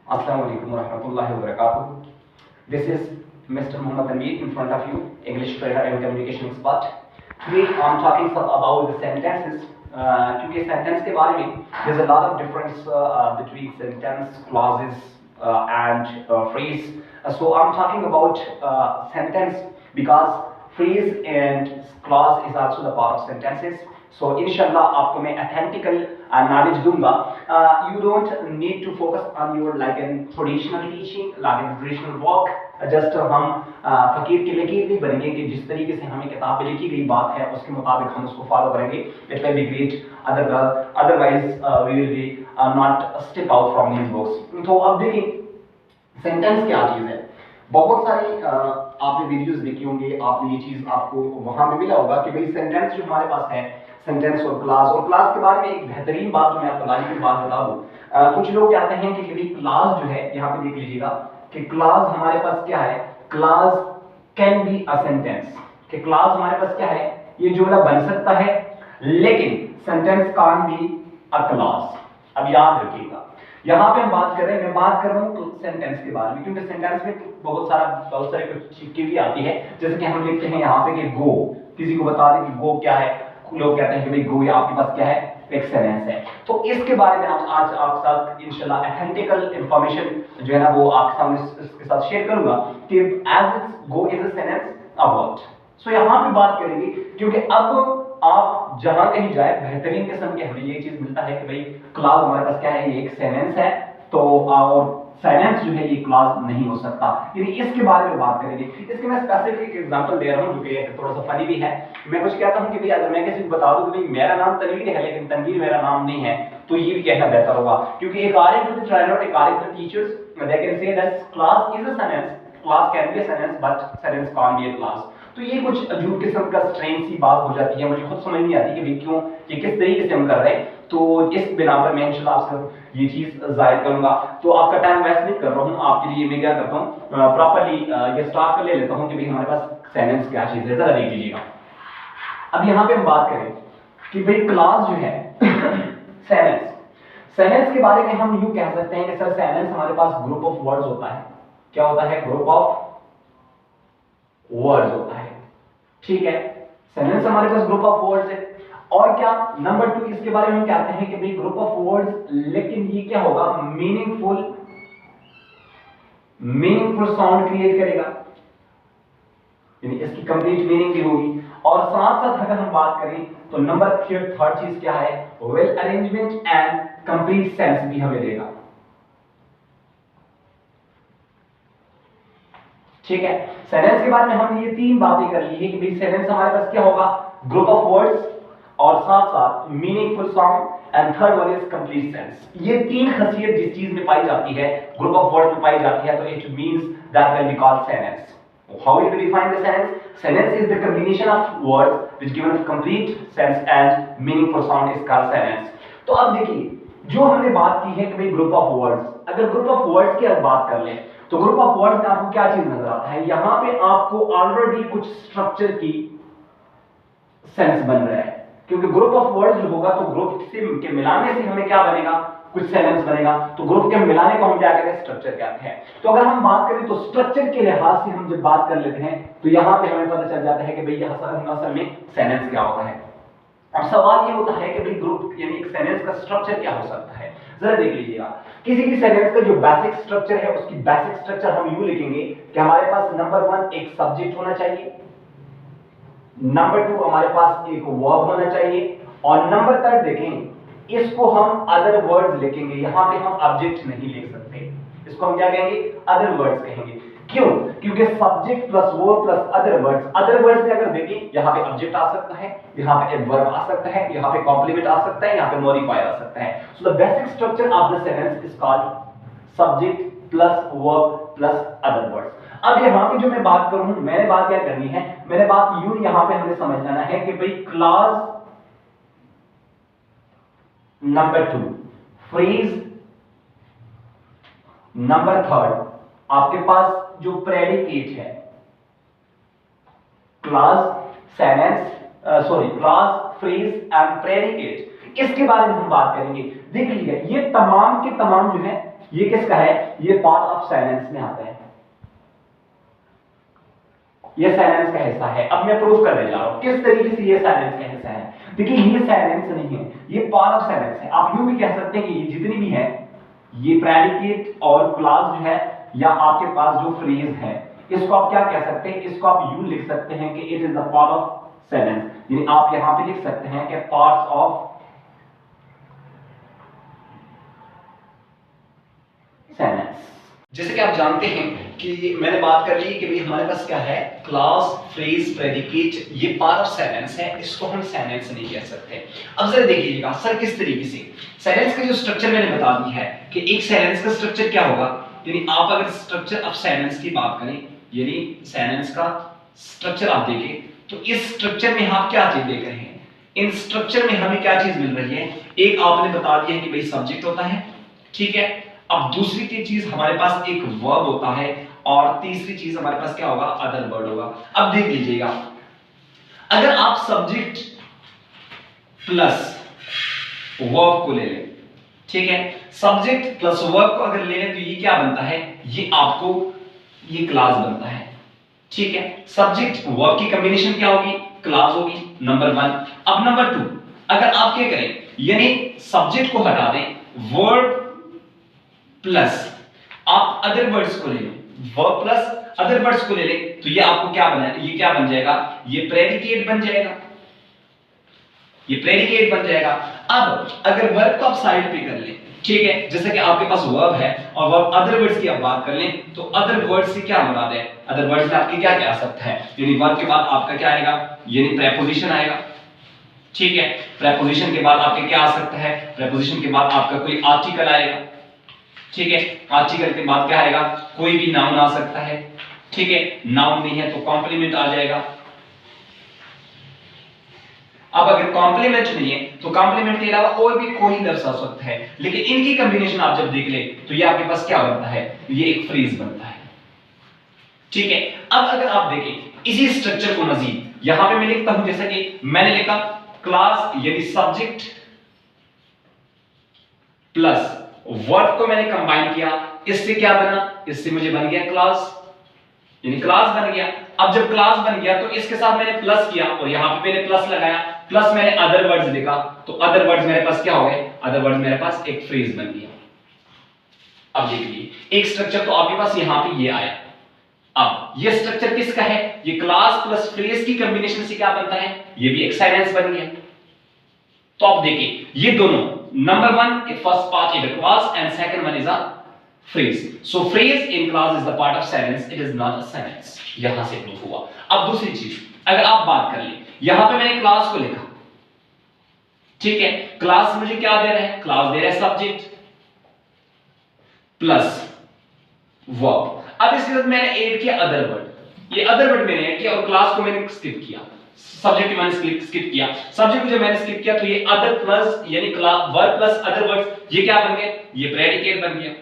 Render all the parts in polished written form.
Assalamu alaikum wa rahmatullahi wa barakatuh. This is Mr. Muhammad Amir in front of you, English trainer and communication expert. Today I'm talking about the sentences. क्योंकि sentence के बारे में there's a lot of difference between sentence, clauses and phrase. So I'm talking about sentence because phrase and clause is also the part of sentences. So inshallah आपको मैं authentical knowledge दूंगा. You don't need to focus on your like in traditional teaching, like in traditional work. Just हम फकीर के लकीर नहीं बनेंगे कि जिस तरीके से हमें किताब में लिखी गई बात है उसके मुताबिक हम उसको फॉलो करेंगे. It will be great. Otherwise we will be not step out from these books. तो अब देखिए सेंटेंस क्या चीज़ है. बहुत सारी आपने वीडियोस देखी होंगे, आपने ये चीज़ आपको वहाँ पे मिला होगा कि भाई सेंटेंस जो हमारे पास है, सेंटेंस और क्लास के बारे में एक बेहतरीन बात जो मैं आपको लाने की बात बता दूं. कुछ लोग कहते हैं कि भाई क्लास जो है, यहाँ पे देख लीजिएगा कि क्लास हमारे पास क्या है. Class can be a sentence. कि क्लास हमारे पास क्या है, ये जुमला बन सकता है, लेकिन sentence can be a clause. अब याद रखिएगा यहाँ पे हम बात कर रहे हैं, मैं बात कर रहा हूँ सेंटेंस के बारे में, क्योंकि सेंटेंस में बहुत सारे कुछ चीजें भी आती है. जैसे कि हम लिखते हैं यहाँ पे कि गो, किसी को बता दें कि गो क्या है, लोग कहते हैं कि भाई गो ये आपके पास क्या है, एक सेंटेंस है. तो इसके बारे में आज आपके साथ इंशाल्लाह ऑथेंटिकल इंफॉर्मेशन जो है ना वो आपके सामने इसके साथ शेयर करूंगा कि as it's go is a sentence about. So यहाँ पे बात करेंगे क्योंकि अब आप जहां कहीं जाए बेहतरीन किस्म के हमें ये चीज मिलता है कि भाई क्लास हमारे पास क्या है, ये एक सेंटेंस है. तो और सेंटेंस जो है ये क्लास नहीं हो सकता. यानी इसके बारे में बात करेंगे. इसके मैं स्पेसिफिक एग्जांपल दे रहा हूं जो कि थोड़ा सा फनी भी है. मैं कुछ कहता हूं कि भाई अगर मैं किसी को बता दूं कि भाई मेरा नाम तनवीर है लेकिन तनवीर मेरा नाम नहीं है, तो ये भी कहना बेहतर होगा, क्योंकि according to the trainer, according to the teachers, they can say that class is a sentence, class can be a sentence but sentence can't be a class. तो ये कुछ अजूब किस्म का स्ट्रेंज सी बात हो जाती है, मुझे खुद समझ नहीं आती कि भाई क्यों ये किस तरीके से हम कर रहे हैं. तो इस बिना पर मैं इंशाल्लाह आपसे ये चीज जाहिर करूंगा. तो आपका टाइम वेस्ट नहीं कर रहा हूँ, आपके लिए मैं क्या करता हूँ प्रॉपर्ली ये स्टार्ट कर ले लेता हूँ कि भाई हमारे पास सेंटेंस क्या चीज है, जरा देख लीजिएगा. अब यहाँ पे हम बात करें कि भाई क्लास जो है सेंटेंस के बारे में हम यूं कह सकते हैं कि सर सेंटेंस हमारे पास ग्रुप ऑफ वर्ड्स होता है. क्या होता है? ग्रुप ऑफ वर्ड्स होता है. ठीक है, सेंटेंस हमारे पास ग्रुप ऑफ वर्ड्स है. और क्या नंबर 2 इसके बारे में हम कहते हैं कि भाई ग्रुप ऑफ वर्ड्स, लेकिन ये क्या होगा, मीनिंगफुल साउंड क्रिएट करेगा, यानी इसकी कंप्लीट मीनिंग भी होगी. और साथ साथ अगर हम बात करें तो नंबर थर्ड चीज क्या है, well arrangement and complete sense भी हमें देगा. ठीक है, सेंटेंस के बारे में हमने ये 3 बातें कर ली है कि भाई सेंटेंस हमारे पास क्या होगा, ग्रुप ऑफ वर्ड्स और साथ साथ meaningful sound and third one is complete sense. ये 3 खासियत जिस चीज में पाई जाती है, ग्रुप ऑफ वर्ड्स में पाई जाती है, तो it means that will be called sentence. How will we define the sentence? Sentence is the combination of words which given a complete sense and meaningful sound is called sentence. तो अब देखिए जो हमने बात की है कि भाई ग्रुप ऑफ वर्ड्स, अगर ग्रुप ऑफ वर्ड्स की बात कर लें तो ग्रुप ऑफ वर्ड्स में आपको क्या चीज नजर आता है, यहां पे आपको ऑलरेडी कुछ स्ट्रक्चर की सेंस बन रहा है, क्योंकि ग्रुप ऑफ वर्ड्स जो होगा तो ग्रुप से के मिलाने से हमें क्या बनेगा, कुछ सेंटेंस बनेगा. तो ग्रुप के मिलाने को हम क्या कहते हैं, स्ट्रक्चर कहते हैं. तो अगर हम बात करें तो स्ट्रक्चर के लिहाज से हम जब बात कर लेते हैं तो यहां पे हमें पता चल जाता है कि भाई असल में सेंटेंस क्या होता है. अब सवाल ये होता है कि भाई ग्रुप यानी एक सेंटेंस का स्ट्रक्चर क्या हो सकता है. जरा देख लीजिएगा, किसी भी सेंटेंस का जो बेसिक स्ट्रक्चर है उसकी बेसिक स्ट्रक्चर हम यूं लिखेंगे कि हमारे पास नंबर 1 एक सब्जेक्ट होना चाहिए, नंबर 2 हमारे पास एक वर्ब होना चाहिए, और नंबर 3 देखें इसको हम अदर वर्ड्स लिखेंगे. यहां पे हम ऑब्जेक्ट नहीं लिख सकते, इसको हम क्या कहेंगे, अदर वर्ड्स कहेंगे. क्यों? क्योंकि subject plus verb plus other words में अगर देखें यहां पे ऑब्जेक्ट आ सकता है, यहां पे एक वर्ब आ सकता है, यहां पे कॉम्प्लीमेंट आ सकता है, यहां पे मॉडिफायर आ सकता है. So the basic structure of the sentence is called subject plus verb plus other words. अब यहां पे जो मैं बात करूं, मैंने बात क्या करनी है, मैंने बात यूं यहां पे हमें समझ लेना है कि भाई क्लास नंबर 2 फ्रेज नंबर 3 आपके पास जो प्रेडिकेट है, क्लास फ्रेज एंड प्रेडिकेट, इसके बारे में हम बात करेंगे. देख लीजिए ये तमाम के तमाम जो है ये किसका है, ये पार्ट ऑफ सेंटेंस में आता है, ये सेंटेंस का हिस्सा है। अब मैं प्रूव करने जा रहा हूं किस तरीके से ये सेंटेंस का हिस्सा है। देखिए ये सेंटेंस नहीं है, ये पार्ट ऑफ सेंटेंस है। आप यूं भी कह सकते हैं कि ये जितनी भी है, ये प्रेडिकेट और क्लॉज जो है या आपके पास जो फ्रेज है, इसको आप क्या कह सकते हैं, इसको आप यूं लिख सकते हैं कि it is a part of sentence. यानी आप यहां पे लिख सकते हैं कि पार्ट्स ऑफ सेंटेंस। जैसे कि आप जानते हैं कि मैंने बात कर ली कि भाई हमारे पास क्या है, क्लॉज, फ्रेज, प्रेडिकेट, ये पार्ट ऑफ सेंटेंस है, इसको हम सेंटेंस नहीं कह सकते। अब जरा देखिएगा सर किस तरीके से सेंटेंस का जो स्ट्रक्चर मैंने बता दी है कि एक सेंटेंस का स्ट्रक्चर क्या होगा। यानी आप अगर स्ट्रक्चर ऑफ सेंटेंस की बात करें, यानी सेंटेंस का स्ट्रक्चर आप देखें तो इस स्ट्रक्चर में आप क्या चीज देख रहे हैं, इन स्ट्रक्चर में हमें क्या चीज मिल रही है। एक आपने बता दिया कि भाई सब्जेक्ट होता है, ठीक है। अब दूसरी चीज हमारे पास एक वर्ब होता है और तीसरी चीज हमारे पास क्या होगा, अदर वर्ड होगा। अब देख लीजिएगा, अगर आप सब्जेक्ट प्लस वर्ब को ले लें, ठीक है, सब्जेक्ट प्लस वर्ब को अगर ले लें तो ये क्या बनता है, ये आपको ये क्लास बनता है, ठीक है। सब्जेक्ट वर्ब की कॉम्बिनेशन क्या होगी, क्लास होगी, नंबर 1। अब नंबर 2, अगर आप क्या करें, यानी सब्जेक्ट को हटा दें, वर्ब प्लस आप अदर वर्ड्स को ले लें, वर्ब प्लस अदर वर्ड्स को ले लें, तो ये आपको क्या बना, ये क्या बन जाएगा, ये प्रेडिकेट बन जाएगा, ये प्रेडिकेट बन जाएगा। अब अगर वर्ब को आप साइड पे कर लें, ठीक है, जैसे कि आपके पास वर्ब है और वर्ब अदर वर्ड्स की आप बात कर लें, तो अदर वर्ड्स से क्या मुराद है, अदर वर्ड्स में आपकी क्या क्या आ सकता है, यानी वर्ब के बाद आपका क्या आएगा, यानी प्रेपोजिशन आएगा, ठीक है। प्रेपोजिशन के बाद आपके क्या आ सकता है, प्रेपोजिशन के बाद आपका कोई आर्टिकल आएगा, ठीक है। आर्टिकल के बाद क्या आएगा, कोई भी नाउन आ सकता है, ठीक है। नाउन नहीं है तो कॉम्प्लीमेंट आ जाएगा। अब अगर कॉम्प्लीमेंट नहीं है तो कॉम्प्लीमेंट के अलावा और भी कोई लफ्ज आ सकता है, लेकिन इनकी कॉम्बिनेशन आप जब देख ले तो ये आपके पास क्या बनता है, ये एक फ्रेज बनता है, ठीक है। अब अगर आप देखें इसी स्ट्रक्चर को मजीद, यहां पे मैं लिखता हूं, जैसा कि मैंने लिखा क्लास यानी सब्जेक्ट प्लस वर्ब को मैंने कंबाइन किया, इससे क्या बना, इससे मुझे बन गया क्लास, यानी क्लास बन गया। अब जब क्लास बन गया तो इसके साथ मैंने प्लस किया और यहां पे मैंने प्लस लगाया, प्लस मैंने अदर वर्ड्स लिखा, तो अदर वर्ड्स मेरे पास क्या हो गए, अदर वर्ड्स मेरे पास एक फ्रेज बन गया। अब देखिए एक स्ट्रक्चर तो आपके पास यहां पे ये आया। अब ये स्ट्रक्चर किसका है, ये क्लास प्लस फ्रेज की कॉम्बिनेशन से क्या बनता है, ये भी एक सेंटेंस बन गया। तो आप देखिए ये दोनों, number 1 it first part is the class and second one is a phrase. So phrase in clause is the part of sentence, it is not a sentence. यहां से प्रूफ हुआ। अब दूसरी चीज अगर आप बात कर ले, यहां पे मैंने क्लास को लिखा, ठीक है, क्लास मुझे क्या दे रहा है, क्लास दे रहा है सब्जेक्ट प्लस वर्ब। अब इसके साथ मैंने ऐड किया अदर वर्ड, ये अदर वर्ड मैंने ऐड किया और क्लास को मैंने स्किप किया, सब्जेक्ट को मैंने स्किप किया, सब्जेक्ट को जब मैंने स्किप किया तो ये अदर प्लस यानी वर्ब प्लस अदर वर्ड्स, ये क्या बन गए, ये प्रेडिकेट बन गया।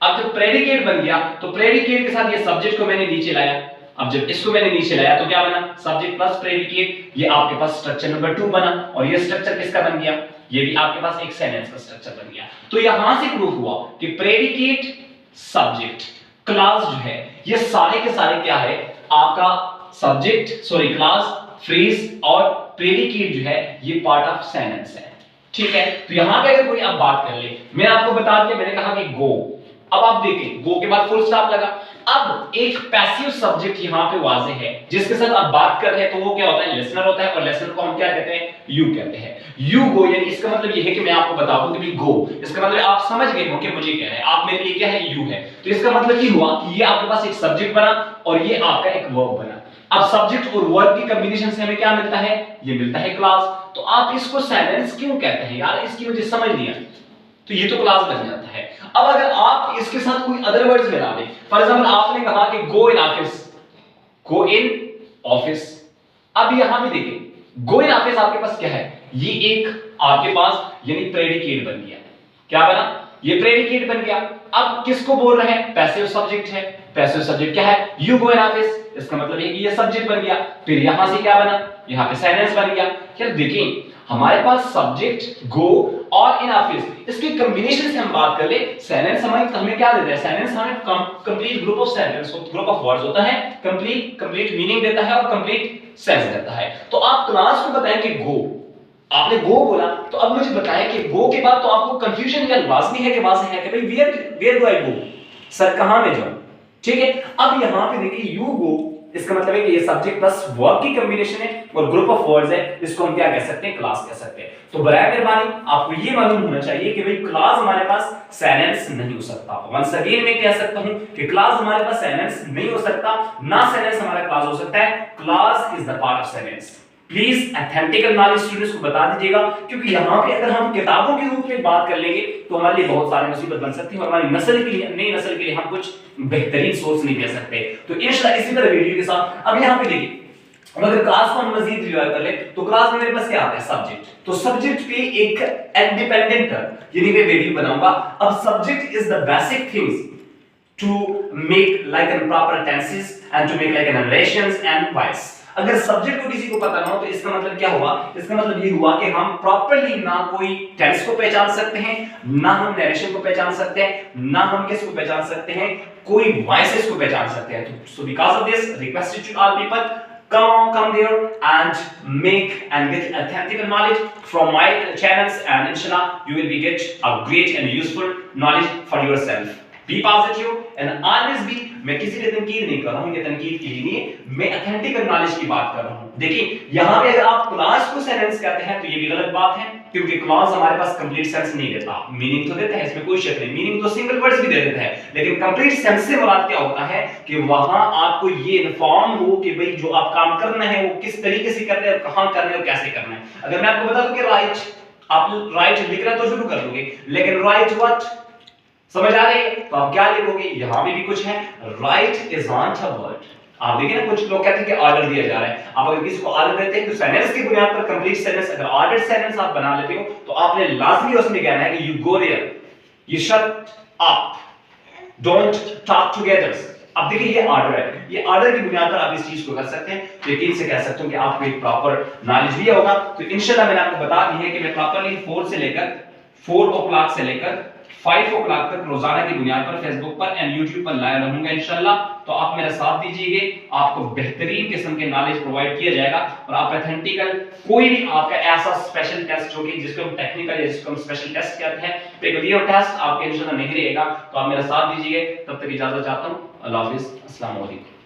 अब जब प्रेडिकेट बन गया तो प्रेडिकेट के साथ ये सब्जेक्ट को मैंने नीचे लाया, अब जब इसको मैंने नीचे लाया तो क्या बना, सब्जेक्ट प्लस प्रेडिकेट, ये आपके पास स्ट्रक्चर नंबर 2 बना और ये स्ट्रक्चर किसका बन गया, ये भी आपके पास एक सेंटेंस का स्ट्रक्चर बन गया। तो यहां से प्रूफ हुआ कि प्रेडिकेट, सब्जेक्ट, क्लास जो है ये सारे के सारे क्या है, आपका सब्जेक्ट क्लास, फ्रेज और प्रेडिकेट जो है ये पार्ट ऑफ सेंटेंस है, ठीक है। तो यहां पे अगर कोई आप बात कर ले, मैंने आपको बता दिया, मैंने कहा कि गो, अब आप देखें गो के बाद फुल स्टॉप लगा। अब एक पैसिव सब्जेक्ट यहां पे वाजे है जिसके साथ आप बात कर रहे हैं, तो वो क्या होता है, लिसनर होता है और लिसनर को हम क्या कहते हैं, यू कहते हैं। यू गो यानी इसका मतलब ये है कि मैं आपको बता दूं कि भाई गो, इसका मतलब आप समझ गए हो कि मुझे क्या है, आप मेरे लिए क्या है, यू है। तो इसका मतलब ये हुआ कि ये आपके पास एक सब्जेक्ट बना और ये आपका एक वर्ब बना। अब सब्जेक्ट और वर्ब की कॉम्बिनेशन से हमें क्या मिलता है, ये मिलता है क्लास। तो आप इसको सेंटेंस क्यों कहते हैं यार, इसकी मुझे समझ नहीं आई, तो ये तो क्लास बन जाता है। अब अगर आप इसके साथ कोई अदर वर्ड्स मिला दें, फॉर एग्जांपल आपने कहा कि गो in office, go in office, अब यहां भी देखिए गो इन ऑफिस आपके पास क्या है, ये एक आपके पास यानी प्रेडिकेट बन गया। क्या बना, ये प्रेडिकेट बन गया। अब किसको बोल रहे हैं, पैसिव सब्जेक्ट है, पैसिव सब्जेक्ट क्या है, यू गो इन ऑफिस, इसका मतलब है कि ये सब्जेक्ट बन गया। फिर यहां से क्या बना, यहां पे सेंटेंस बन गया। यार देखिए हमारे पास सब्जेक्ट गो और इन ऑफिस, इसके कॉम्बिनेशन से हम बात कर ले। सेंटेंस हमें क्या देता है, सेंटेंस हमें complete group of sentence, group of words होता है, कंप्लीट मीनिंग देता है और कंप्लीट सेंस देता है। तो आप क्लास को बताएं कि गो, आपने गो बोला, तो अब मुझे बताएं कि गो के बाद तो आपको कंफ्यूजन या लाजमी है कि वाज़ेह है कि भाई where do I go, sir कहां में जाऊं, ठीक है। अब यहां पे देखिए यू गो, इसका मतलब है कि ये सब्जेक्ट प्लस वर्ब की कॉम्बिनेशन है और ग्रुप ऑफ वर्ड्स है, इसको हम क्या कह सकते हैं, क्लास कह सकते हैं। तो बराए मेहरबानी आपको ये मालूम होना चाहिए कि भाई क्लास हमारे पास सेंटेंस नहीं हो सकता। वंस अगेन मैं कह सकता हूं कि क्लास हमारे पास सेंटेंस नहीं हो सकता, ना सेंटेंस हमारा क्लास हो सकता है, class is the part of sentence. Please authentical knowledge students को बता दीजिएगा, क्योंकि यहाँ पे अगर हम किताबों के रूप में बात कर लेंगे तो हमारे लिए बहुत सारी मुसीबत बन सकती है और हमारी नस्ल के लिए, नई नस्ल के लिए हम कुछ बेहतरीन सोर्स नहीं दे सकते। तो इंशाल्लाह इसी तरह वीडियो के साथ अब यहाँ पे देखिए, अब अगर क्लास को हम मजीद रिवाइज कर ले तो क्लास में मेरे पास क्या आता है, सब्जेक्ट। तो सब्जेक्ट पे एक इंडिपेंडेंट यानी मैं वीडियो बनाऊंगा। अब subject is the basic things to make like in proper tenses and to make like in narrations and voice। अगर सब्जेक्ट को किसी को पता ना हो तो इसका मतलब क्या हुआ, इसका मतलब ये हुआ कि हम प्रॉपर्ली ना कोई टेंस को पहचान सकते हैं, ना हम नरेशन को पहचान सकते हैं, ना हम किसको पहचान सकते हैं, कोई वॉइसेस को पहचान सकते हैं। तो so because of this request to all people, come there and make and get authentic knowledge from my channels, and inshallah you will be get a great and useful knowledge for yourself। Be positive and always be, मैं किसी पे तनकीद नहीं कर रहा हूं, ये तनकीद के लिए नहीं है, मैं अथेंटिक नॉलेज की बात कर रहा हूं। देखिए यहां पे अगर आप क्लास को सेंटेंस कहते हैं तो ये भी गलत बात है, क्योंकि क्लास हमारे पास कंप्लीट सेंस नहीं देता। मीनिंग तो देता है, इसमें कोई शक नहीं, मीनिंग तो सिंगल वर्ड्स भी दे देता है, लेकिन कंप्लीट सेंस से मुराद क्या होता है कि वहां आपको ये इन्फॉर्म हो कि भाई जो आप काम करना है वो किस तरीके से करना है, कहां करना है और कैसे करना है। अगर मैं आपको बता दूं कि राइट, आप राइट लिखना तो शुरू कर दोगे, लेकिन राइट व्हाट समझ आ रही है, तो आप क्या लिखोगे, यहां पे भी कुछ है, right is not a word. आप देखिए ना कुछ लोग कहते हैं कि ऑर्डर दिया जा रहा है, आप अगर किसी को ऑर्डर देते हैं तो सेंटेंस की बुनियाद पर कंप्लीट सेंटेंस, अगर ऑर्डर सेंटेंस आप बना लेते हो तो आपने लाजमी उसमें कहना है कि you go there, you shut up, don't talk together. अब देखिए ये ऑर्डर है, ये ऑर्डर की बुनियाद पर आप इस चीज को कर सकते हैं, तो यकीन से कह सकते हो कि आपको एक प्रॉपर नॉलेज दिया होगा। तो इंशाल्लाह मैंने आपको बता दी है कि मैं प्रॉपर्ली 4 o'clock से लेकर 5 o'clock तक रोजाना की बुनियाद पर फेसबुक पर एंड यूट्यूब पर लाइव रहूंगा इंशाल्लाह। तो आप मेरा साथ दीजिएगा, आपको बेहतरीन किस्म के नॉलेज प्रोवाइड किया जाएगा और आप एथेंटिकल कोई भी आपका ऐसा स्पेशल टेस्ट जो कि जिसको हम टेक्निकल या जिसको हम स्पेशल टेस्ट कहते हैं, पेगलियर टेस्ट आपके इंशाल्लाह नहीं रहेगा। तो आप मेरा साथ दीजिएगा, तब तक इजाजत चाहता हूं, अल्लाह हाफिज, अस्सलाम वालेकुम।